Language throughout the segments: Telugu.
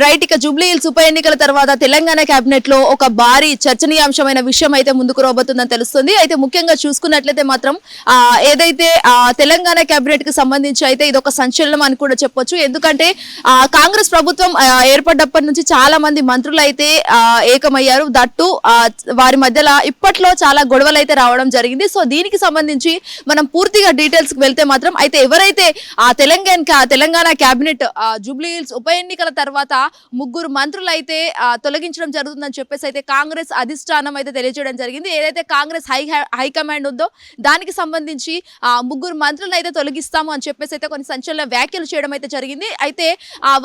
రైట్, ఇక జూబ్లీ హిల్స్ ఉప ఎన్నికల తర్వాత తెలంగాణ కేబినెట్ లో ఒక భారీ చర్చనీయాంశమైన విషయం అయితే ముందుకు రాబోతుందని తెలుస్తుంది. అయితే ముఖ్యంగా చూసుకున్నట్లయితే మాత్రం ఏదైతే తెలంగాణ కేబినెట్ కి సంబంధించి అయితే ఇది ఒక సంచలనం అని కూడా చెప్పొచ్చు. ఎందుకంటే కాంగ్రెస్ ప్రభుత్వం ఏర్పడ్డప్పటి నుంచి చాలా మంది మంత్రులు అయితే ఏకమయ్యారు. దట్టు వారి మధ్యలో ఇప్పట్లో చాలా గొడవలు అయితే రావడం జరిగింది. సో దీనికి సంబంధించి మనం పూర్తిగా డీటెయిల్స్ కి వెళ్తే మాత్రం అయితే ఎవరైతే తెలంగాణ కేబినెట్ జూబ్లీ హిల్స్ ఉప ఎన్నికల తర్వాత ముగ్గురు మంత్రులు అయితే తొలగించడం జరుగుతుందని చెప్పేసి అయితే కాంగ్రెస్ అధిష్టానం అయితే తెలియజేయడం జరిగింది. ఏదైతే కాంగ్రెస్ హైకమాండ్ ఉందో దానికి సంబంధించి ముగ్గురు మంత్రులను అయితే తొలగిస్తాము అని చెప్పేసి అయితే కొన్ని సంచలన వ్యాఖ్యలు చేయడం అయితే జరిగింది. అయితే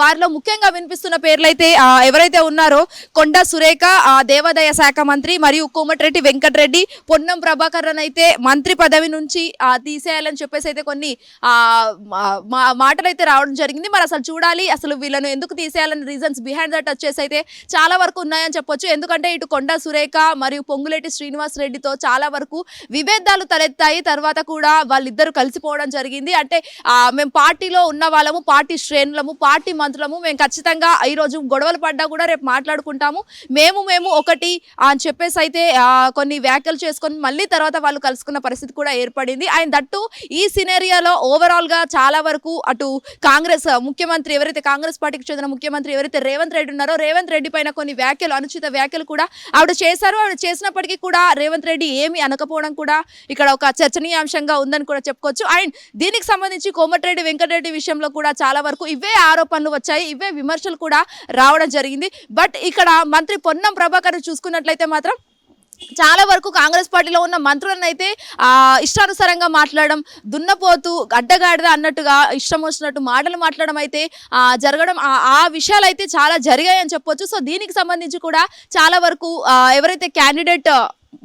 వారిలో ముఖ్యంగా వినిపిస్తున్న పేర్లు అయితే ఎవరైతే ఉన్నారో కొండా సురేఖ దేవాదాయ శాఖ మంత్రి మరియు కోమటిరెడ్డి వెంకటరెడ్డి, పొన్నం ప్రభాకర్ అయితే మంత్రి పదవి నుంచి తీసేయాలని చెప్పేసి అయితే కొన్ని మాటలు అయితే రావడం జరిగింది. మరి అసలు చూడాలి అసలు వీళ్ళను ఎందుకు తీసేయాలని రీజన్స్ బిహైండ్ దట్ వచ్చేసి అయితే చాలా వరకు ఉన్నాయని చెప్పొచ్చు. ఎందుకంటే ఇటు కొండా సురేఖ మరియు పొంగులేటి శ్రీనివాస్ రెడ్డితో చాలా వరకు విభేదాలు తలెత్తాయి. తర్వాత కూడా వాళ్ళిద్దరు కలిసిపోవడం జరిగింది. అంటే మేము పార్టీలో ఉన్న వాళ్ళము, పార్టీ శ్రేణులము, పార్టీ మంత్రులము, మేము ఖచ్చితంగా ఈరోజు గొడవలు పడ్డా కూడా రేపు మాట్లాడుకుంటాము, మేము ఒకటి అని చెప్పేసి అయితే కొన్ని వ్యాఖ్యలు చేసుకొని మళ్ళీ తర్వాత వాళ్ళు కలుసుకున్న పరిస్థితి కూడా ఏర్పడింది. ఆయన దట్టు ఈ సినేరియాలో ఓవరాల్ గా చాలా వరకు అటు కాంగ్రెస్ ముఖ్యమంత్రి ఎవరైతే కాంగ్రెస్ పార్టీకి చెందిన ముఖ్యమంత్రి ఎవరైతే రేవంత్ రెడ్డి ఉన్నారో రేవంత్ రెడ్డి పైన కొన్ని వ్యాఖ్యలు, అనుచిత వ్యాఖ్యలు కూడా ఆవిడ చేశారు. ఆవిడ చేసినప్పటికీ కూడా రేవంత్ రెడ్డి ఏమి అనకపోవడం కూడా ఇక్కడ ఒక చర్చనీయాంశంగా ఉందని కూడా చెప్పుకోవచ్చు. అండ్ దీనికి సంబంధించి కోమటిరెడ్డి వెంకటరెడ్డి విషయంలో కూడా చాలా వరకు ఇవే ఆరోపణలు వచ్చాయి, ఇవే విమర్శలు కూడా రావడం జరిగింది. బట్ ఇక్కడ మంత్రి పొన్నం ప్రభాకర్ చూసుకున్నట్లయితే మాత్రం చాలా వరకు కాంగ్రెస్ పార్టీలో ఉన్న మంత్రులను అయితే ఇష్టానుసారంగా మాట్లాడడం, దున్నపోతూ అడ్డగాడిద అన్నట్టుగా ఇష్టం వచ్చినట్టు మాటలు మాట్లాడడం అయితే జరగడం, ఆ విషయాలు అయితే చాలా జరిగాయని చెప్పొచ్చు. సో దీనికి సంబంధించి కూడా చాలా వరకు ఎవరైతే క్యాండిడేట్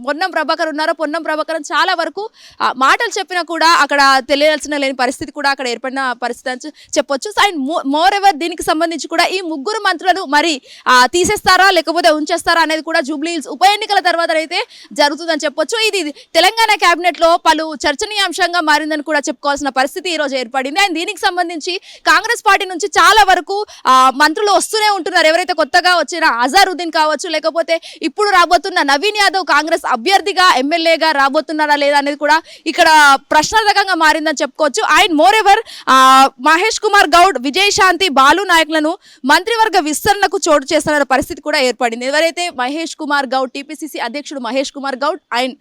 పొన్నం ప్రభాకర్ ఉన్నారో పొన్నం ప్రభాకర్ చాలా వరకు మాటలు చెప్పినా కూడా అక్కడ తెలియాల్సిన లేని పరిస్థితి కూడా అక్కడ ఏర్పడిన పరిస్థితి అని చెప్పొచ్చు. అండ్ మోర్ ఎవర్ దీనికి సంబంధించి కూడా ఈ ముగ్గురు మంత్రులను మరి తీసేస్తారా లేకపోతే ఉంచేస్తారా అనేది కూడా జూబ్లీ హిల్స్ ఉప ఎన్నికల తర్వాత అయితే జరుగుతుందని చెప్పొచ్చు. ఇది తెలంగాణ కేబినెట్ లో పలు చర్చనీయాంశంగా మారిందని కూడా చెప్పుకోవాల్సిన పరిస్థితి ఈ రోజు ఏర్పడింది. అండ్ దీనికి సంబంధించి కాంగ్రెస్ పార్టీ నుంచి చాలా వరకు మంత్రులు వస్తూనే ఉంటున్నారు. ఎవరైతే కొత్తగా వచ్చిన అజారుద్దీన్ కావచ్చు, లేకపోతే ఇప్పుడు రాబోతున్న నవీన్ యాదవ్ కాంగ్రెస్ అభ్యర్థిగా ఎమ్మెల్యేగా రాబోతున్నారా లేదా అనేది కూడా ఇక్కడ ప్రశ్నార్థకంగా మారిందని చెప్పుకోవచ్చు. And more ever Mahesh Kumar Goud, Vijayashanti, Balu నాయకులను మంత్రివర్గ విస్తరణకు చోటు చేస్తున్న పరిస్థితి కూడా ఏర్పడింది. ఎవరైతే మహేష్ కుమార్ గౌడ్, టీపీసీసీ అధ్యక్షుడు మహేష్ కుమార్ గౌడ్ అండ్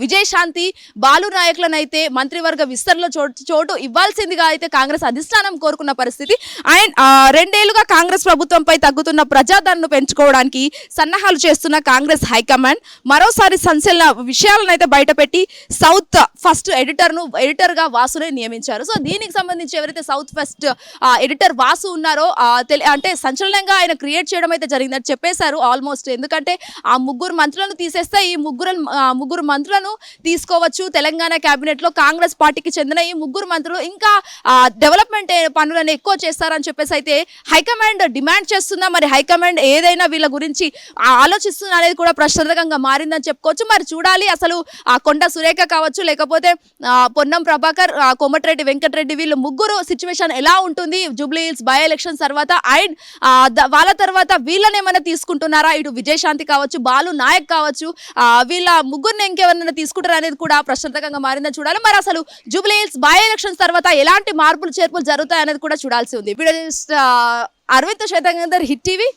విజయశాంతి, బాలు నాయకులను అయితే మంత్రివర్గ విస్తరణలో చోటు ఇవ్వాల్సిందిగా అయితే కాంగ్రెస్ అధిష్టానం కోరుకున్న పరిస్థితి. అండ్ 2 ఏళ్లుగా కాంగ్రెస్ ప్రభుత్వంపై తగ్గుతున్న ప్రజాదరణను పెంచుకోవడానికి సన్నాహాలు చేస్తున్న కాంగ్రెస్ హైకమాండ్ మరోసారి సంచలన విషయాలను అయితే బయటపెట్టి సౌత్ ఫస్ట్ ఎడిటర్ గా వాసునే నియమించారు. సో దీనికి సంబంధించి ఎవరైతే సౌత్ ఫస్ట్ ఎడిటర్ వాసు ఉన్నారో అంటే సంచలనంగా ఆయన క్రియేట్ చేయడం అయితే జరిగిందని చెప్పేశారు ఆల్మోస్ట్. ఎందుకంటే ఆ ముగ్గురు మంత్రులను తీసేస్తే ఈ ముగ్గురు మంత్రులను తీసుకోవచ్చు తెలంగాణ కేబినెట్ లో. కాంగ్రెస్ పార్టీకి చెందిన ఈ ముగ్గురు మంత్రులు ఇంకా డెవలప్మెంట్ పనులను ఎక్కువ చేస్తారని చెప్పేసి అయితే హైకమాండ్ డిమాండ్ చేస్తుందా, మరి హైకమాండ్ ఏదైనా వీళ్ళ గురించి ఆలోచిస్తుందా అనేది కూడా ప్రశ్నార్థకంగా మారిందని చెప్పుకోవచ్చు. మరి చూడాలి అసలు కొండా సురేఖ కావచ్చు, లేకపోతే పొన్నం ప్రభాకర్, కోమటిరెడ్డి వెంకటరెడ్డి వీళ్ళు ముగ్గురు సిచ్యువేషన్ ఎలా ఉంటుంది జూబ్లీ హిల్స్ బై ఎలక్షన్ తర్వాత. అండ్ వాళ్ళ తర్వాత వీళ్ళనేమైనా తీసుకుంటున్నారా, ఇటు విజయశాంతి కావచ్చు, బాలు నాయక్ కావచ్చు, వీళ్ళ ముగ్గురిని ఇంకెవరైనా తీసుకుంటారా అనేది కూడా ప్రశ్నార్థకంగా మారిందని చూడాలి. మరి అసలు జూబ్లీ హిల్స్ బై ఎలక్షన్స్ తర్వాత ఎలాంటి మార్పులు చేర్పులు జరుగుతాయి అనేది కూడా చూడాల్సి ఉంది. అరవింద్ శ్వేతంగర్, hit TV,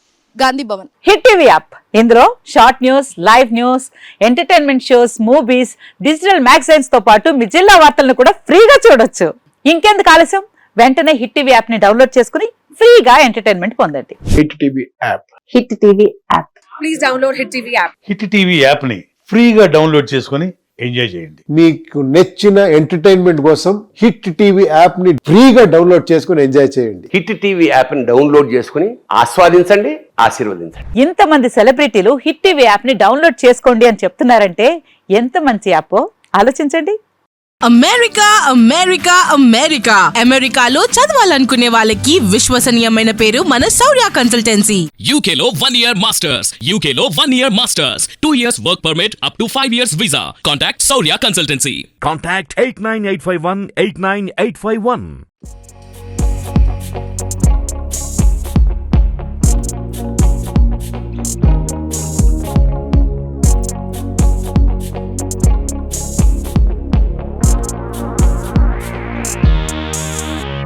Gandhi Bhavan. Hit TV app, ఇందులో short news, live news, entertainment shows, movies, digital magazines తో పాటు మీ జిల్లా వార్తలను కూడా ఫ్రీగా చూడొచ్చు. ఇంకెందుకు ఆలస్యం, వెంటనే హిట్ టీవీ యాప్ ని డౌన్లోడ్ చేసుకుని ఫ్రీగా ఎంటర్టైన్మెంట్ పొందండి. Hit TV app. Hit TV app. Please download hit TV app. Hit TV app ని ఫ్రీగా డౌన్లోడ్ చేసుకుని ఎంజాయ్ చేయండి. మీకు నచ్చిన ఎంటర్టైన్మెంట్ కోసం హిట్ టీవీ యాప్ ని ఫ్రీగా డౌన్లోడ్ చేసుకుని ఎంజాయ్ చేయండి. హిట్ టీవీ యాప్ ని డౌన్లోడ్ చేసుకుని ఆస్వాదించండి, ఆశీర్వదించండి. ఇంతమంది సెలబ్రిటీలు హిట్ టీవీ యాప్ ని డౌన్లోడ్ చేసుకోండి అని చెప్తున్నారంటే ఎంత మంచి యాప్ ఆలోచించండి. అమెరికా అమెరికాలో చదవాలనుకునే వాళ్ళకి విశ్వసనీయమైన పేరు మన శౌర్య కన్సల్టెన్సీ. UK లో 1 year masters, UK లో 1 year masters, 2 years work permit up to 5 years visa. Contact Saurya Consultancy. Contact 89851 89851.